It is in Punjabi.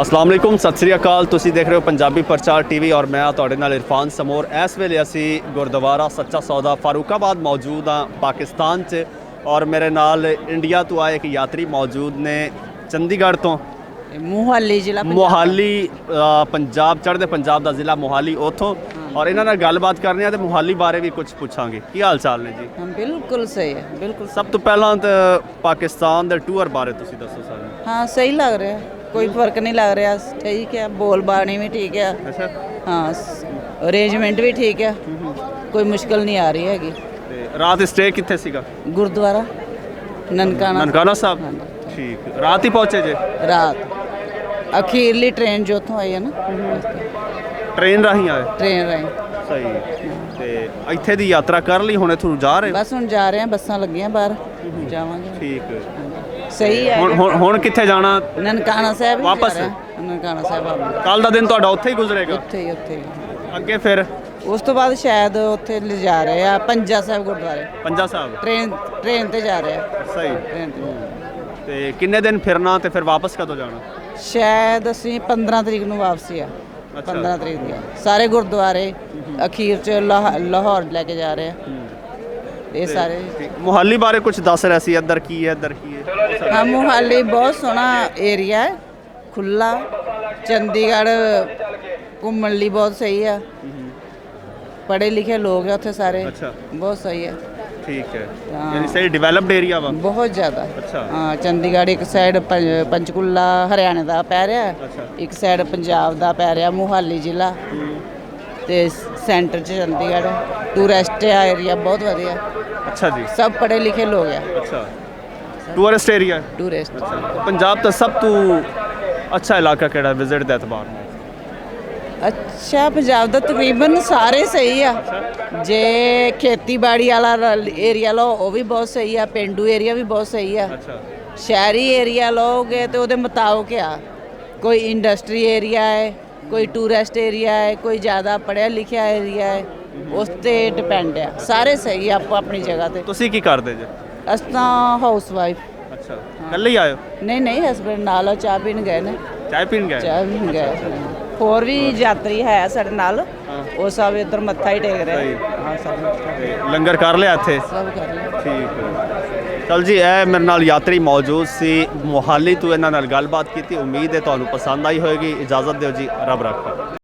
अस्सलाम वालेकुम सत श्री अकाल। तुसी देख रहे हो पंजाबी प्रचार टीवी और मैं तुहाडे नाल इरफान समोर। इस वेले असी गुरुद्वारा सच्चा सौदा फारूकाबाद मौजूद हाँ पाकिस्तान च, और मेरे नाल इंडिया तो आए एक यात्री मौजूद ने चंडीगढ़ तो मोहाली जिला मोहाली पंजाब चढ़दे पंजाब का जिला मोहाली उतों, और इन्हां नाल गलबात करने ते मोहाली बारे भी कुछ पूछांगे। की हाल चाल ने जी? हाँ बिल्कुल सही है, बिल्कुल सब तो पहला तो पाकिस्तान के टूर बारे तुसी दसो सारे। हाँ सही लग रहा है, कोई फर्क नहीं लग रहा, ठीक है, बोल बाणी भी ठीक है। अच्छा, हाँ अरेंजमेंट भी ठीक है, कोई मुश्किल नहीं आ रही हैगी। ते रात स्टे कित्थे सीगा? गुरुद्वारा ननकाना ननकाना साहब। ठीक, रात ही पहुंचे जे? रात अखीरली ट्रेन जो उतों आई है ना, ट्रेन राही आए? ट्रेन रही सही। ते ਇੱਥੇ ਦੀ यात्रा कर ली, हुणे तुम जा रहे हो? बस हम जा रहे हैं, बसा लगियां बाहर जावांगे। ठीक, सही है। ਹੁਣ ਕਿੱਥੇ ਜਾਣਾ? ननकाना साहब ही वापस? जा रहे हैं, ननकाना साहब वापस। ਕੱਲ ਦਾ ਦਿਨ ਤੁਹਾਡਾ ਉੱਥੇ ਹੀ ਗੁਜ਼ਰੇਗਾ? ਉੱਥੇ ਹੀ ਅੱਗੇ ਫਿਰ ਉਸ ਤੋਂ ਬਾਅਦ ਸ਼ਾਇਦ ਉੱਥੇ ਲਿਜਾ ਰਹੇ ਆ ਪੰਜਾ ਸਾਹਿਬ ਗੁਰਦੁਆਰੇ। ਪੰਜਾ ਸਾਹਿਬ? ਟ੍ਰੇਨ ਤੇ ਜਾ ਰਹੇ ਆ। ਸਹੀ। ਟ੍ਰੇਨ ਤੇ ਤੇ ਕਿੰਨੇ ਦਿਨ ਫਿਰਨਾ ਤੇ ਫਿਰ ਵਾਪਸ ਕਦੋਂ ਜਾਣਾ? ਸ਼ਾਇਦ ਅਸੀਂ 15 ਤਰੀਕ ਨੂੰ ਵਾਪਸੀ ਆ। 15 ਤਰੀਕ ਦੀ ਆ। ਸਾਰੇ ਗੁਰਦੁਆਰੇ ਅਖੀਰ ਚ ਲਾਹੌਰ ਲੈ ਕੇ ਜਾ ਰਹੇ ਆ ਇਹ ਸਾਰੇ। ਮੁਹਾਲੀ ਬਾਰੇ ਕੁਝ ਦੱਸ ਰਿਹਾ ਸੀ, ਇੱਧਰ ਕੀ ਹੈ ਇੱਧਰ ਕੀ ਹੈ? ਹਾਂ ਮੁਹਾਲੀ ਬਹੁਤ ਸੋਹਣਾ ਏਰੀਆ ਹੈ, ਖੁੱਲਾ। ਚੰਡੀਗੜ੍ਹ ਘੁੰਮਣ ਲਈ ਬਹੁਤ ਸਹੀ ਆ, ਪੜ੍ਹੇ ਲਿਖੇ ਲੋਕ ਆ ਉੱਥੇ ਸਾਰੇ। ਅੱਛਾ, ਬਹੁਤ ਸਹੀ ਹੈ। ਠੀਕ ਹੈ, ਯਾਨੀ ਸਹੀ ਡਿਵੈਲਪਡ ਏਰੀਆ ਵਾ ਬਹੁਤ ਜ਼ਿਆਦਾ। ਅੱਛਾ। ਹਾਂ ਚੰਡੀਗੜ੍ਹ ਇੱਕ ਸਾਈਡ ਪੰਚਕੂਲਾ ਹਰਿਆਣੇ ਦਾ ਪੈ ਰਿਹਾ, ਅੱਛਾ। ਇੱਕ ਸਾਈਡ ਪੰਜਾਬ ਦਾ ਪੈ ਰਿਹਾ ਮੋਹਾਲੀ ਜ਼ਿਲ੍ਹਾ, ਤੇ ਸੈਂਟਰ 'ਚ ਚੰਡੀਗੜ੍ਹ। ਟੂਰਿਸਟ ਏਰੀਆ ਬਹੁਤ ਵਧੀਆ। ਅੱਛਾ ਜੀ। ਸਭ ਪੜ੍ਹੇ ਲਿਖੇ ਲੋਕ ਆ। ਅੱਛਾ, ਟੂਰਿਸਟ ਏਰੀਆ। ਟੂਰਿਸਟ ਪੰਜਾਬ ਦਾ ਸਭ ਤੋਂ ਅੱਛਾ ਇਲਾਕਾ ਕਿਹੜਾ ਵਿਜ਼ਿਟ ਦੇ ਐਤਬਾਰ ਨਾਲ? ਅੱਛਾ ਪੰਜਾਬ ਦਾ ਤਕਰੀਬਨ ਸਾਰੇ ਸਹੀ ਆ। ਜੇ ਖੇਤੀਬਾੜੀ ਵਾਲਾ ਏਰੀਆ ਲਓ ਉਹ ਵੀ ਬਹੁਤ ਸਹੀ ਆ, ਪਿੰਡੂ ਏਰੀਆ ਵੀ ਬਹੁਤ ਸਹੀ ਆ। ਅੱਛਾ। ਸ਼ਹਿਰੀ ਏਰੀਆ ਲਓਗੇ ਤੇ ਉਹਦੇ ਮੁਤਾਬਕ ਆ, ਕੋਈ ਇੰਡਸਟਰੀ ਏਰੀਆ ਹੈ, ਕੋਈ ਟੂਰਿਸਟ ਏਰੀਆ ਹੈ, ਕੋਈ ਜ਼ਿਆਦਾ ਪੜ੍ਹਿਆ ਲਿਖਿਆ ਏਰੀਆ ਹੈ, ਉਸ 'ਤੇ ਡਿਪੈਂਡ ਆ। ਸਾਰੇ ਸਹੀ ਆ ਆਪੋ ਆਪਣੀ ਜਗ੍ਹਾ 'ਤੇ। ਤੁਸੀਂ ਕੀ ਕਰਦੇ ਜੇ? ਅਸੀਂ ਤਾਂ ਹਾਊਸ ਵਾਈਫ। ਅੱਛਾ, ਇਕੱਲੇ ਹੀ ਆਇਓ? ਨਹੀਂ ਹਸਬੈਂਡ ਨਾਲ ਆ, ਚਾਹ ਪੀਣ ਗਏ ਨੇ। ਚਾਹ ਪੀਣ ਗਏ? ਚਾਹ ਪੀਣ ਗਏ। ਹੋਰ ਵੀ ਯਾਤਰੀ ਹੈ ਸਾਡੇ ਨਾਲ, ਉਹ ਸਭ ਇੱਧਰ ਮੱਥਾ ਹੀ ਟੇਕ ਰਹੇ। ਹਾਂ ਸਭ ਤੇ ਲੰਗਰ ਕਰ ਲਿਆ ਇੱਥੇ? ਸਭ ਕਰ ਲਿਆ। ਠੀਕ ਹੈ। ਚਲ ਜੀ, ਇਹ ਮੇਰੇ ਨਾਲ ਯਾਤਰੀ ਮੌਜੂਦ ਸੀ ਮੋਹਾਲੀ ਤੋਂ, ਇਹਨਾਂ ਨਾਲ ਗੱਲਬਾਤ ਕੀਤੀ। ਉਮੀਦ ਹੈ ਤੁਹਾਨੂੰ ਪਸੰਦ ਆਈ ਹੋਵੇਗੀ। ਇਜਾਜ਼ਤ ਦਿਓ ਜੀ, ਰੱਬ ਰੱਖਾ।